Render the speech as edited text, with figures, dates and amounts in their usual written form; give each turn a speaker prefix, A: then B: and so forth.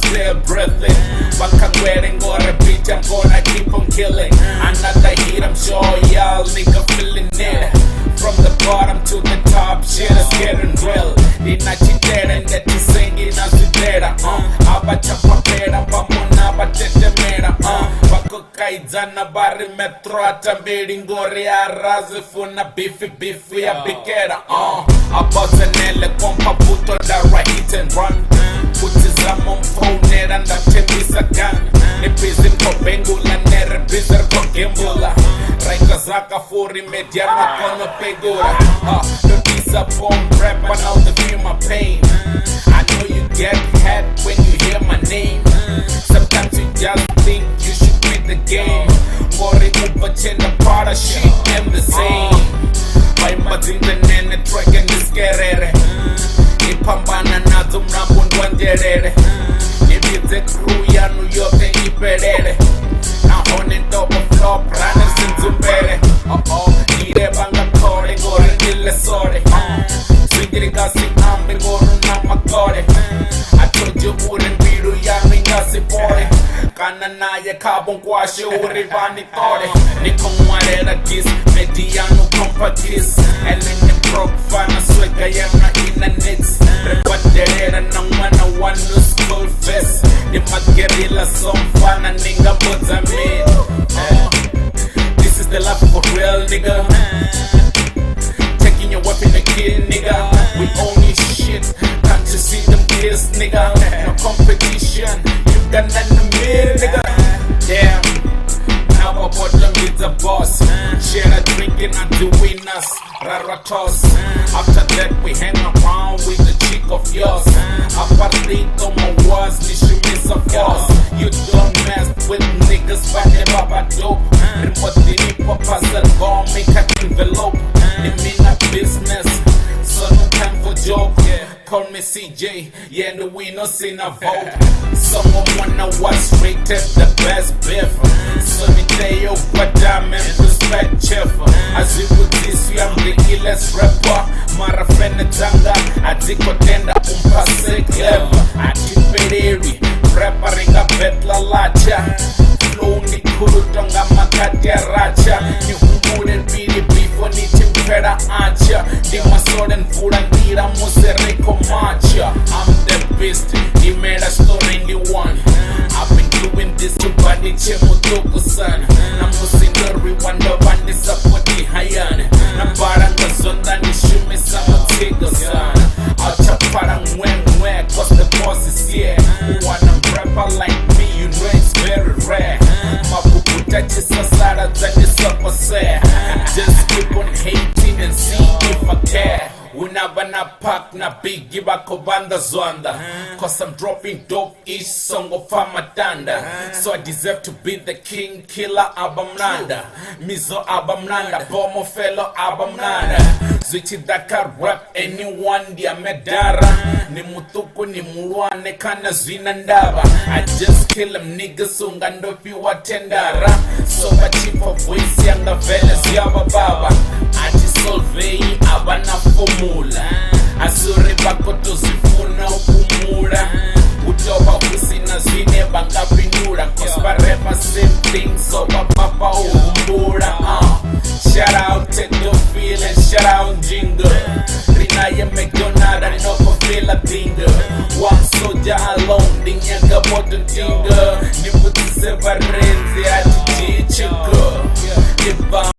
A: still breathing. Wakangwering or a beat, I'm gonna keep on killing. Another hit, I'm sure y'all nigga feeling it. From the bottom to the top, shit is getting real. Ninachitera neti sengi na sidera. Abachapa pera, bamona batetemera. Bako kaizana bari metro atambiri ngori arazi funa bifi ya bikera. Abazenele kompa puto dara hit and run. Kutizama mfonera ndatembisa gun. Nipizim kopengula nere bizar kokembula. Raika zaka furi mediana kono pegura. Don't disappoint rap, I know they feel my pain. I know you get head when you hear my name. Sometimes you just think you should quit the game. Worry upa chenda para shit and the same. Waimbazin the nene track and this gerere. Ipambana nazo mnabundu njerere. Ibize crew ya New York iperere. Now on it double flop, runners in Zumbere. Nire banga kore, gore nile sore. Swingiri gasi ambe, goru na makore. I told you wouldn't be to yami gasi pore. Kana naye kabon kwashe uri vani tore. Niko mwarera gis, mediano kompa gis. Elini broke fana swega yana ina nits. Repaderera na mwana wanu school fest. Ni magerila som fana ninga boza me. This is the life of a real nigga. Taking your weapon to kill nigga. We own your shit. Can't you see them kids nigga? No competition. You got nothing to me nigga. Damn. Now our bottom is the boss. Share a drinking and doing us. Ratos. After that we hang around with the chick of yours. Apartito my words, nishimis of yours. You don't mess with niggas, but they baba dope. Remote the puzzle, gon' make an envelope. It mean a business, so no time for joke. Call me CJ, yeah, no we no sin a vote. Someone wanna what's rated the best beef. So me tell you what I'm in perspective. As you with this, I'm the illest rapper. Mara fene tanga, adiko tenda umpase clever. Atipereri, rappering a betla lacha. Flow ni kuru tonga makati racha. Ni humure bidi bifo ni timpera ancha. Di masoden fura ndira musereko macha. I'm the best, he made a story in the one. I've been doing this to body chemotoko sana. Namusinori wanda bandi sapoti hayane. Nambaranga zonda ni shume samotego sana. Acha para mwe cause the boss is here. Wanna rapper like me, you know it's very rare. Mabukuta chisa sara zani sapa say. Just keep on hating and see if I care. Unabana pack na bigi bako banda zwanda. Cause I'm dropping dope each song of Amatanda. So I deserve to be the king killer abamnanda. Mizo abamnanda, bomo fellow abamnanda. Zwichi daka rap anyone dia medara. Ni mutuku ni muruane kana zwina ndaba. I just kill them niggas ungandopi watendara. So my chief of voice yanga veles yaba baba. Solvei abana formula. Asuri bako tuzifuna ukumura. Utoba kusina zwine banga pinura. Cause bareba same thing so papa umbura. Shout out Tendo Feel and shout out Jingle. Rinaya McDonald and no feel a dingo. One soldier alone, dinyaga bottom tinga. Niputi se barenzi ati chichiko.